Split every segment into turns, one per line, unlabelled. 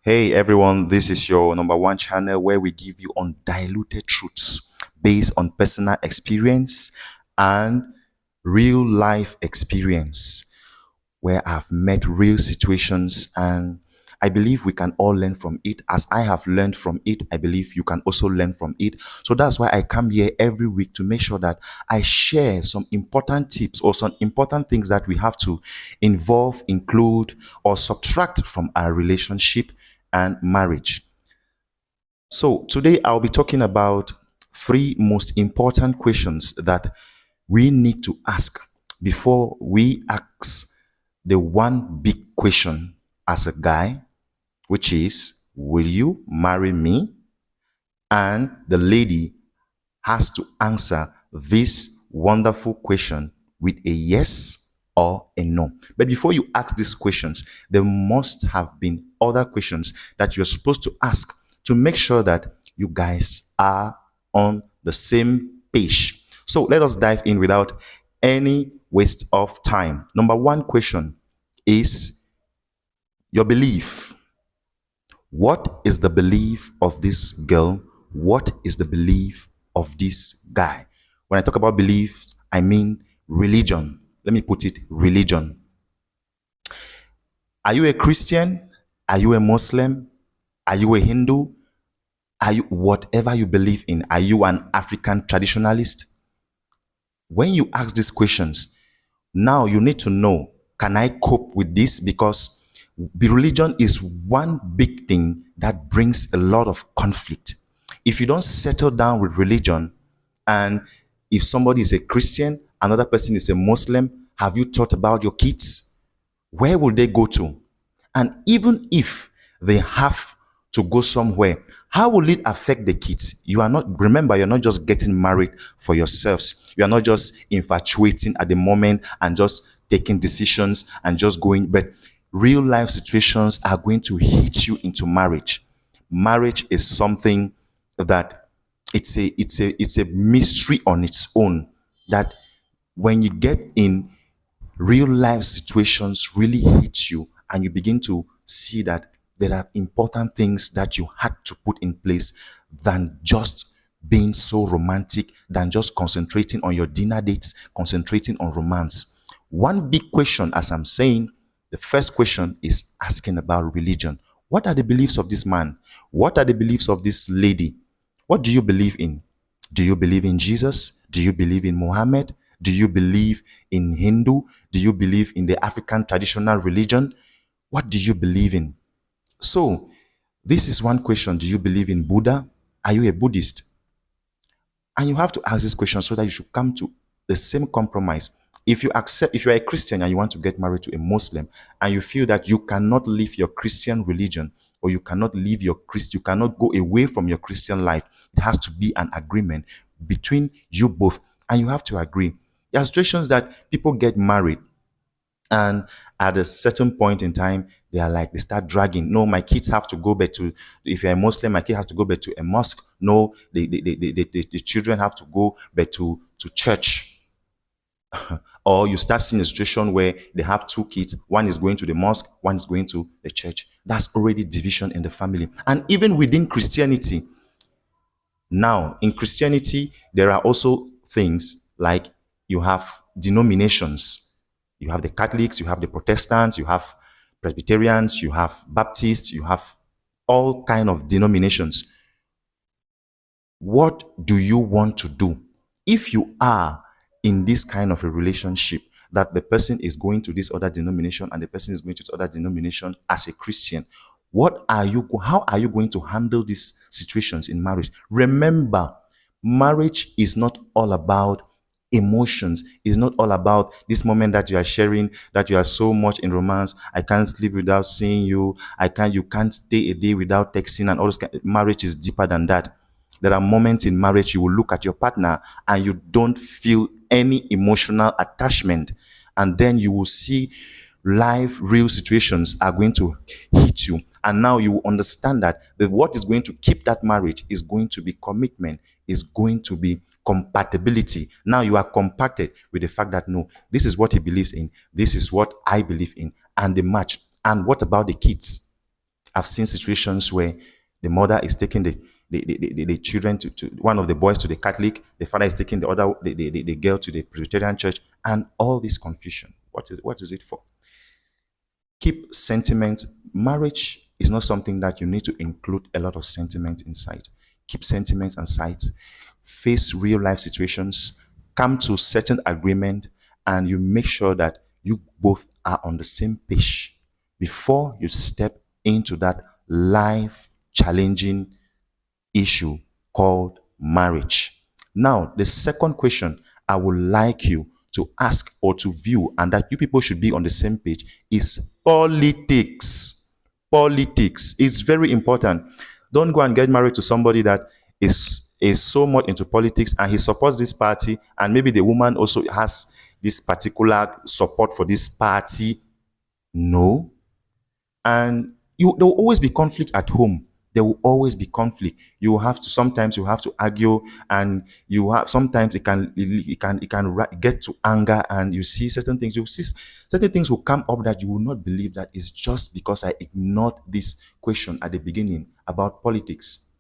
Hey everyone, this is your number one channel where we give you undiluted truths based on personal experience and real life experience, where I've met real situations and I believe we can all learn from it. As I have learned from it, I believe you can also learn from it. So that's why I come here every week to make sure that I share some important tips or some important things that we have to involve, include, or subtract from our relationship and marriage. So today I'll be talking about three most important questions that we need to ask before we ask the one big question as a guy, which is, will you marry me? And the lady has to answer this wonderful question with a yes or a no. But before you ask these questions, there must have been other questions that you're supposed to ask to make sure that you guys are on the same page. So let us dive in without any waste of time. Number one question is your belief. What is the belief of this girl? What is the belief of this guy? When I talk about beliefs, I mean religion. Let me put it religion. Are you a Christian? Are you a Muslim? Are you a Hindu? Are you whatever you believe in? Are you an African traditionalist? When you ask these questions, now you need to know, can I cope with this? Because the religion is one big thing that brings a lot of conflict. If you don't settle down with religion, and if somebody is a Christian, another person is a Muslim, have you thought about your kids? Where will they go to? And even if they have to go somewhere, how will it affect the kids? You are not, remember, you're not just getting married for yourselves. You are not just infatuating at the moment and just taking decisions and just going, but real life situations are going to hit you into marriage. Marriage is something that it's a mystery on its own, that when you get in, real life situations really hit you and you begin to see that there are important things that you had to put in place than just being so romantic, than just concentrating on your dinner dates, concentrating on romance. One big question, as I'm saying, the first question is asking about religion. What are the beliefs of this man? What are the beliefs of this lady? What do you believe in? Do you believe in Jesus? Do you believe in Muhammad? Do you believe in Hindu? Do you believe in the African traditional religion? What do you believe in? So, this is one question. Do you believe in Buddha? Are you a Buddhist? And you have to ask this question so that you should come to the same compromise. If you accept, if you're a Christian and you want to get married to a Muslim and you feel that you cannot leave your Christian religion, or you cannot leave your you cannot go away from your Christian life, it has to be an agreement between you both, and you have to agree. There are situations that people get married and at a certain point in time, they are like, they start dragging. No, my kids have to go back to, if you're a Muslim, my kid has to go back to a mosque. No, the children have to go back to church. Or you start seeing a situation where they have two kids, one is going to the mosque, one is going to the church. That's already division in the family. And even within Christianity, now in Christianity, there are also things like you have denominations. You have the Catholics, you have the Protestants, you have Presbyterians, you have Baptists, you have all kind of denominations. What do you want to do? If you are in this kind of a relationship that the person is going to this other denomination and the person is going to this other denomination as a Christian, how are you going to handle these situations in marriage? Remember, marriage is not all about emotions. It's not all about this moment that you are sharing, that you are so much in romance. I can't sleep without seeing you. You can't stay a day without texting and all this. Marriage is deeper than that. There are moments in marriage you will look at your partner and you don't feel any emotional attachment. And then you will see life, real situations are going to hit you. And now you will understand that what is going to keep that marriage is going to be commitment, is going to be compatibility. Now you are compacted with the fact that no, this is what he believes in, this is what I believe in, and the match. And what about the kids? I've seen situations where the mother is taking the children to one of the boys to the Catholic, the father is taking the other the girl to the Presbyterian church, and all this confusion. What is it for? Keep sentiment. Marriage is not something that you need to include a lot of sentiment inside. Keep sentiments aside. Face real life situations. Come to certain agreement, and you make sure that you both are on the same page before you step into that life challenging issue called marriage. Now, the second question I would like you to ask or to view, and that you people should be on the same page, is politics. Politics is very important. Don't go and get married to somebody that is so much into politics and he supports this party, and maybe the woman also has this particular support for this party. No, and there will always be conflict at home. There will always be conflict. You have to sometimes you have to argue, and you have sometimes get to anger, and you see certain things. You see certain things will come up that you will not believe that is just because I ignored this question at the beginning about politics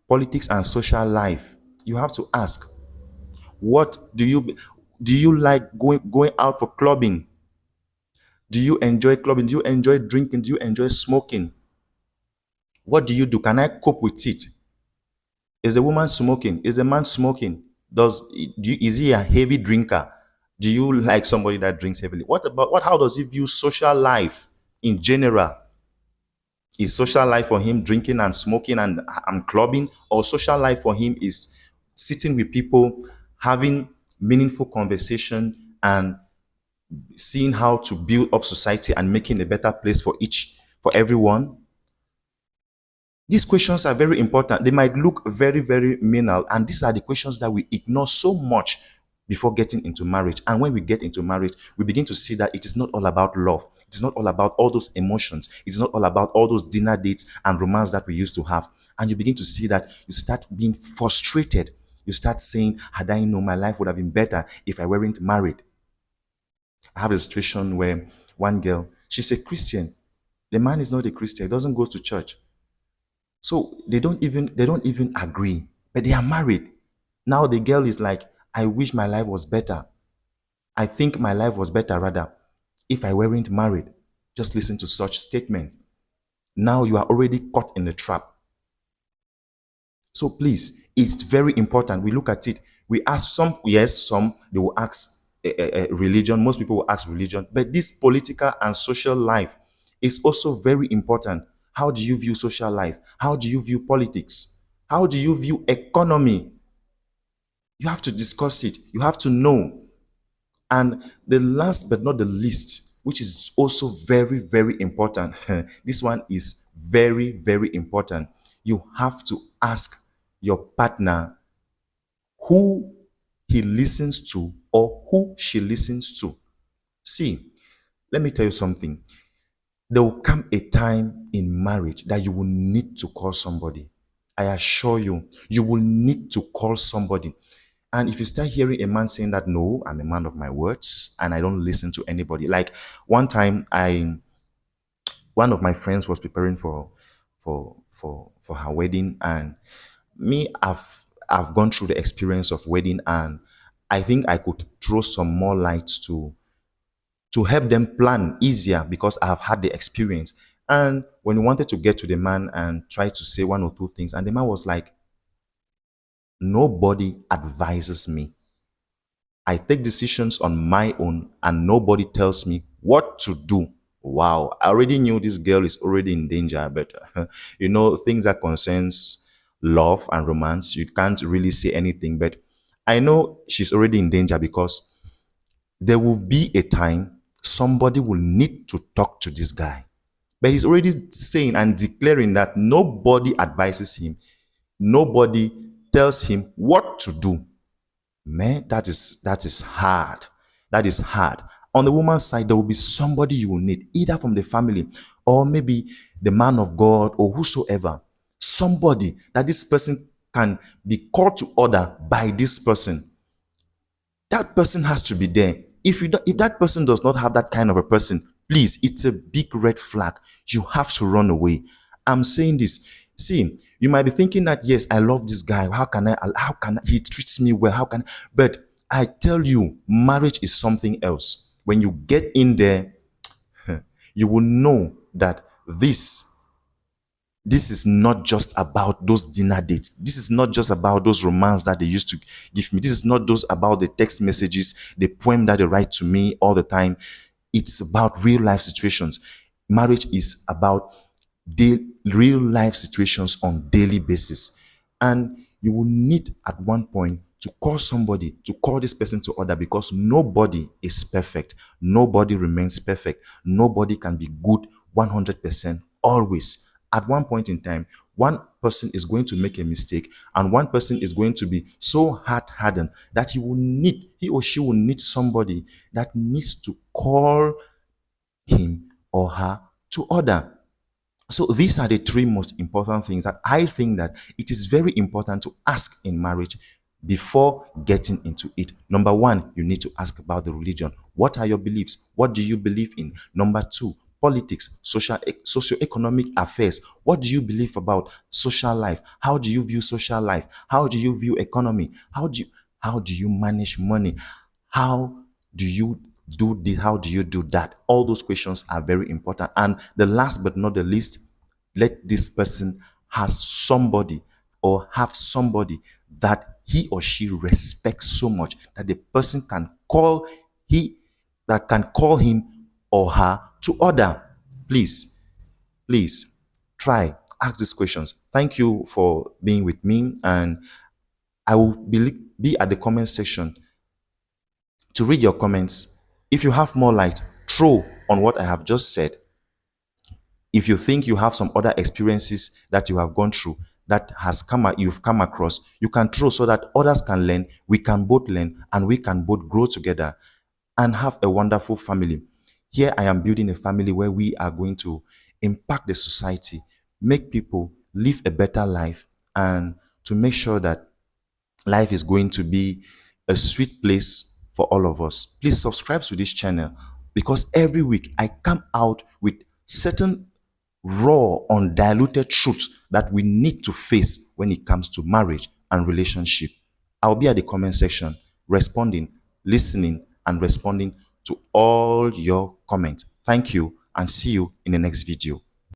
and social life. You have to ask, what do you like going out for clubbing? Do you enjoy clubbing? Do you enjoy drinking? Do you enjoy smoking? What do you do? Can I cope with it? Is the woman smoking? Is the man smoking? Is he a heavy drinker? Do you like somebody that drinks heavily? What about what? How does he view social life in general? Is social life for him drinking and smoking and clubbing, or social life for him is sitting with people, having meaningful conversation, and seeing how to build up society and making a better place for everyone? These questions are very important. They might look very, very menial, and these are the questions that we ignore so much before getting into marriage. And when we get into marriage, we begin to see that it is not all about love. It is not all about all those emotions. It's not all about all those dinner dates and romance that we used to have. And you begin to see that you start being frustrated. You start saying, had I known, my life would have been better if I weren't married. I have a situation where one girl, she's a Christian. The man is not a Christian, he doesn't go to church. So they don't even agree, but they are married. Now the girl is like, I wish my life was better. I think my life was better rather if I weren't married. Just listen to such statement. Now you are already caught in the trap. So please, it's very important. We look at it. We ask some, yes, some they will ask religion. Most people will ask religion, but this political and social life is also very important. How do you view social life? How do you view politics? How do you view economy? You have to discuss it. You have to know. And the last but not the least, which is also very, very important, this one is very, very important. You have to ask your partner who he listens to or who she listens to. See, let me tell you something. There will come a time in marriage that you will need to call somebody. I assure you, you will need to call somebody. And if you start hearing a man saying that, no, I'm a man of my words and I don't listen to anybody. Like one time, one of my friends was preparing for her wedding, and me, I've gone through the experience of wedding, and I think I could throw some more light to help them plan easier because I have had the experience. And when we wanted to get to the man and try to say one or two things, and the man was like, nobody advises me. I take decisions on my own and nobody tells me what to do. Wow, I already knew this girl is already in danger, but things that concerns love and romance, you can't really say anything. But I know she's already in danger because there will be a time somebody will need to talk to this guy. But he's already saying and declaring that nobody advises him, nobody tells him what to do. Man, that is hard. That is hard. On the woman's side, there will be somebody you will need, either from the family or maybe the man of God or whosoever. Somebody that this person can be called to order by this person. That person has to be there. If that person does not have that kind of a person, Please, it's a big red flag. You have to run away. I'm saying this. See, you might be thinking that, yes, I love this guy. He treats me well? How can, but I tell you, marriage is something else. When you get in there, you will know that this is not just about those dinner dates. This is not just about those romance that they used to give me. This is not those about the text messages, the poem that they write to me all the time. It's about real life situations. Marriage is about real life situations on daily basis. And you will need at one point to call somebody, to call this person to order, because nobody is perfect. Nobody remains perfect. Nobody can be good 100% always. At one point in time, one person is going to make a mistake, and one person is going to be so hard-hardened that he or she will need somebody that needs to call him or her to order. So these are the three most important things that I think that it is very important to ask in marriage before getting into it. Number one, you need to ask about the religion. What are your beliefs? What do you believe in? Number two, politics, socio-economic affairs. What do you believe about social life? How do you view social life? How do you view economy? How do you manage money? How do you do this? How do you do that? All those questions are very important. And the last but not the least, let this person has somebody or have somebody that he or she respects so much that the person can call he that can call him or her to order. Please, please try ask these questions. Thank you for being with me, and I will be at the comment section to read your comments. If you have more light, throw on what I have just said. If you think you have some other experiences that you have gone through that you've come across, you can throw so that others can learn, we can both learn, and we can both grow together and have a wonderful family. Here I am building a family where we are going to impact the society, make people live a better life, and to make sure that life is going to be a sweet place for all of us. Please subscribe to this channel, because every week I come out with certain raw, undiluted truths that we need to face when it comes to marriage and relationship. I'll be at the comment section responding, listening, and responding to all your comments. Thank you, and see you in the next video.